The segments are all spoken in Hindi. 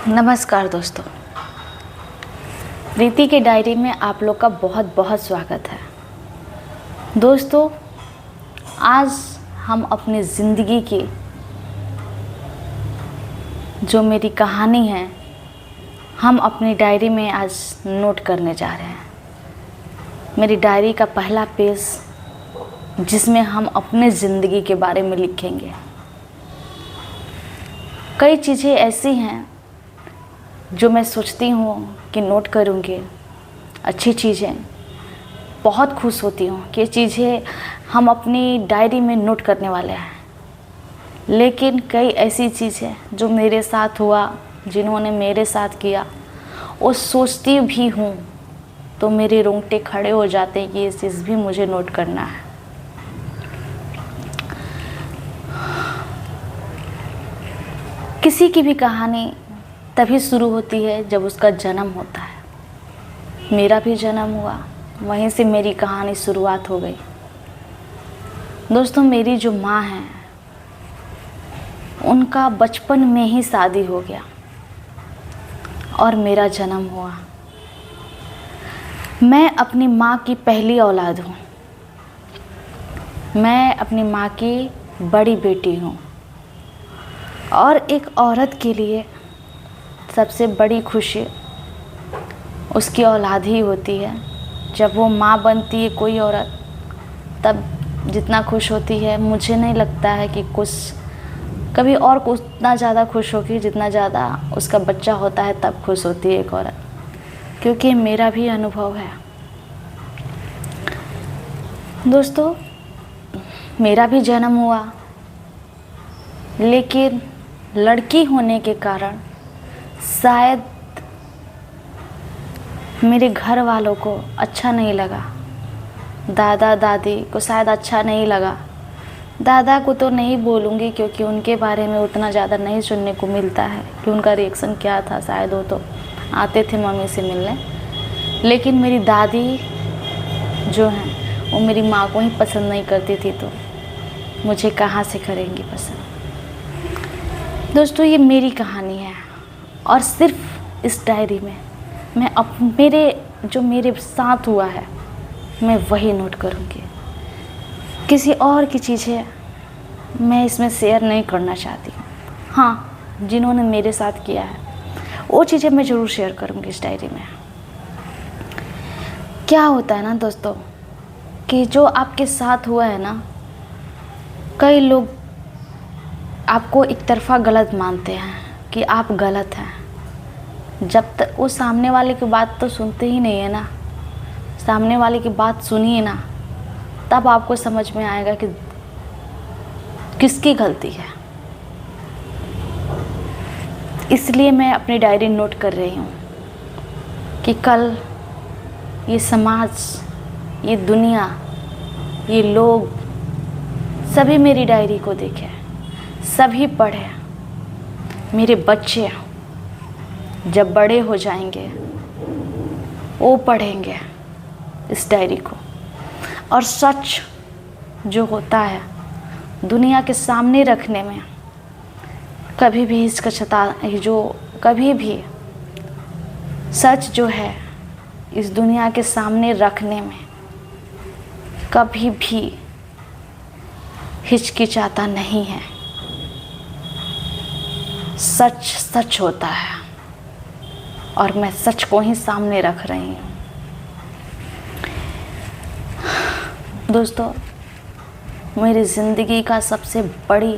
नमस्कार दोस्तों, प्रीति के डायरी में आप लोग का बहुत बहुत स्वागत है। दोस्तों, आज हम अपनी ज़िंदगी की जो मेरी कहानी है हम अपनी डायरी में आज नोट करने जा रहे हैं। मेरी डायरी का पहला पेज जिसमें हम अपने ज़िंदगी के बारे में लिखेंगे। कई चीज़ें ऐसी हैं जो मैं सोचती हूँ कि नोट करूँगी, अच्छी चीज़ें, बहुत खुश होती हूँ कि ये चीज़ें हम अपनी डायरी में नोट करने वाले हैं। लेकिन कई ऐसी चीज़ें जो मेरे साथ हुआ, जिन्होंने मेरे साथ किया, वो सोचती भी हूँ तो मेरे रोंगटे खड़े हो जाते हैं कि ये चीज़ भी मुझे नोट करना है। किसी की भी कहानी तभी शुरू होती है जब उसका जन्म होता है। मेरा भी जन्म हुआ, वहीं से मेरी कहानी शुरुआत हो गई। दोस्तों, मेरी जो माँ है उनका बचपन में ही शादी हो गया और मेरा जन्म हुआ। मैं अपनी माँ की पहली औलाद हूँ। मैं अपनी माँ की बड़ी बेटी हूँ और एक औरत के लिए सबसे बड़ी खुशी उसकी औलाद ही होती है। जब वो माँ बनती है कोई औरत, तब जितना खुश होती है, मुझे नहीं लगता है कि कुछ कभी और उतना ज़्यादा खुश होगी जितना ज़्यादा उसका बच्चा होता है तब खुश होती है एक औरत। क्योंकि मेरा भी अनुभव है। दोस्तों, मेरा भी जन्म हुआ, लेकिन लड़की होने के कारण शायद मेरे घर वालों को अच्छा नहीं लगा। दादा दादी को शायद अच्छा नहीं लगा। दादा को तो नहीं बोलूँगी क्योंकि उनके बारे में उतना ज़्यादा नहीं सुनने को मिलता है कि उनका रिएक्शन क्या था। शायद वो तो आते थे मम्मी से मिलने, लेकिन मेरी दादी जो हैं वो मेरी माँ को ही पसंद नहीं करती थी, तो मुझे कहाँ से करेंगी पसंद। दोस्तों, ये मेरी कहानी है और सिर्फ इस डायरी में मैं मेरे साथ हुआ है मैं वही नोट करूँगी। किसी और की चीज़ें मैं इसमें शेयर नहीं करना चाहती हूँ। हाँ, जिन्होंने मेरे साथ किया है वो चीज़ें मैं ज़रूर शेयर करूँगी इस डायरी में। क्या होता है ना दोस्तों कि जो आपके साथ हुआ है ना, कई लोग आपको एक तरफा गलत मानते हैं कि आप गलत हैं। जब तक वो सामने वाले की बात तो सुनते ही नहीं है ना, सामने वाले की बात सुनिए ना, तब आपको समझ में आएगा कि किसकी गलती है। इसलिए मैं अपनी डायरी नोट कर रही हूँ कि कल ये समाज, ये दुनिया, ये लोग सभी मेरी डायरी को देखें, सभी पढ़ें। मेरे बच्चे जब बड़े हो जाएंगे वो पढ़ेंगे इस डायरी को, और सच जो होता है दुनिया के सामने रखने में कभी भी कभी भी सच जो है इस दुनिया के सामने रखने में कभी भी हिचकिचाता नहीं है। सच सच होता है और मैं सच को ही सामने रख रही हूँ। दोस्तों, मेरी ज़िंदगी का सबसे बड़ी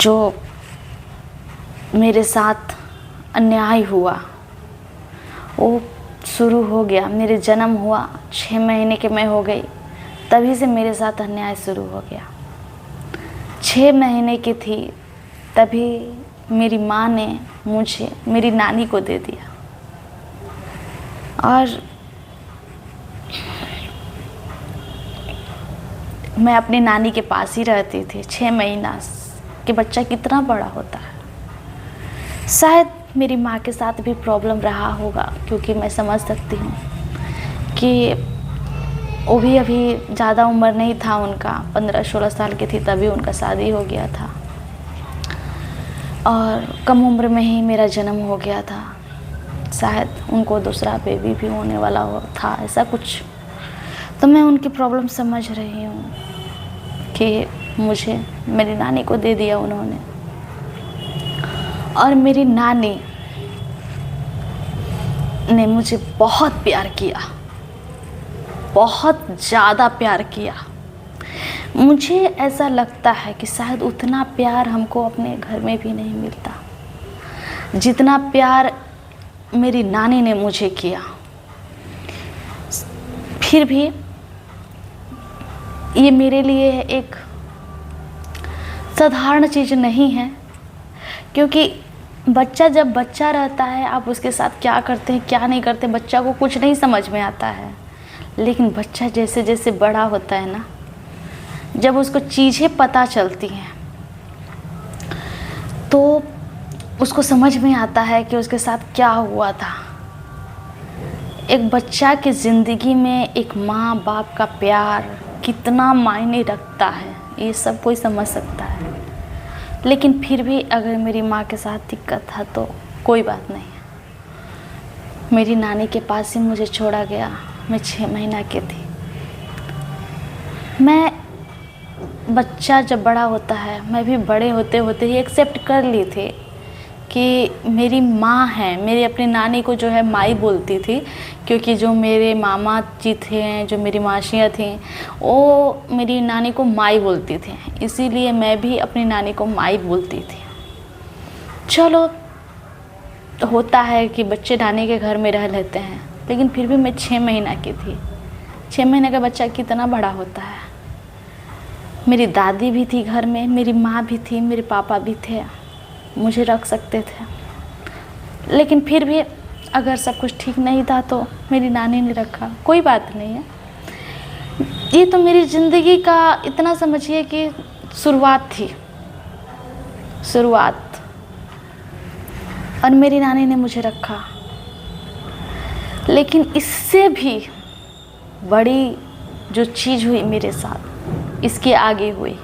जो मेरे साथ अन्याय हुआ वो शुरू हो गया। मेरे जन्म हुआ 6 महीने के मैं हो गई, तभी से मेरे साथ अन्याय शुरू हो गया। 6 महीने की थी तभी मेरी माँ ने मुझे मेरी नानी को दे दिया। और मैं अपनी नानी के पास ही रहती थी। 6 महीना के बच्चा कितना बड़ा होता है। शायद मेरी माँ के साथ भी प्रॉब्लम रहा होगा, क्योंकि मैं समझ सकती हूँ कि वो भी अभी ज़्यादा उम्र नहीं था उनका, 15-16 साल की थी तभी उनका शादी हो गया था। और कम उम्र में ही मेरा जन्म हो गया था। शायद उनको दूसरा बेबी भी होने वाला हो था, ऐसा कुछ। तो मैं उनकी प्रॉब्लम समझ रही हूँ कि मुझे मेरी नानी को दे दिया उन्होंने। और मेरी नानी ने मुझे बहुत प्यार किया, बहुत ज़्यादा प्यार किया। मुझे ऐसा लगता है कि शायद उतना प्यार हमको अपने घर में भी नहीं मिलता जितना प्यार मेरी नानी ने मुझे किया। फिर भी ये मेरे लिए एक साधारण चीज़ नहीं है, क्योंकि बच्चा जब बच्चा रहता है, आप उसके साथ क्या करते हैं क्या नहीं करते, बच्चा को कुछ नहीं समझ में आता है। लेकिन बच्चा जैसे जैसे बड़ा होता है ना, जब उसको चीज़ें पता चलती हैं तो उसको समझ में आता है कि उसके साथ क्या हुआ था। एक बच्चा की ज़िंदगी में एक माँ बाप का प्यार कितना मायने रखता है, ये सब कोई समझ सकता है। लेकिन फिर भी अगर मेरी माँ के साथ दिक्कत था तो कोई बात नहीं है। मेरी नानी के पास ही मुझे छोड़ा गया। मैं 6 महीना की थी। मैं बच्चा जब बड़ा होता है, मैं भी बड़े होते होते ही एक्सेप्ट कर ली थी कि मेरी माँ है। मेरी अपनी नानी को जो है माई बोलती थी, क्योंकि जो मेरे मामा जी थे, जो मेरी मासियाँ थीं, वो मेरी नानी को माई बोलती थी। इसीलिए मैं भी अपनी नानी को माई बोलती थी। चलो, होता है कि बच्चे नानी के घर में रह लेते हैं, लेकिन फिर भी मैं 6 महीना की थी। 6 महीने का बच्चा कितना बड़ा होता है। मेरी दादी भी थी घर में, मेरी माँ भी थी, मेरे पापा भी थे, मुझे रख सकते थे। लेकिन फिर भी अगर सब कुछ ठीक नहीं था तो मेरी नानी ने रखा, कोई बात नहीं है। ये तो मेरी ज़िंदगी का इतना समझिए कि शुरुआत थी, शुरुआत। और मेरी नानी ने मुझे रखा। लेकिन इससे भी बड़ी जो चीज़ हुई मेरे साथ, इसके आगे हुई।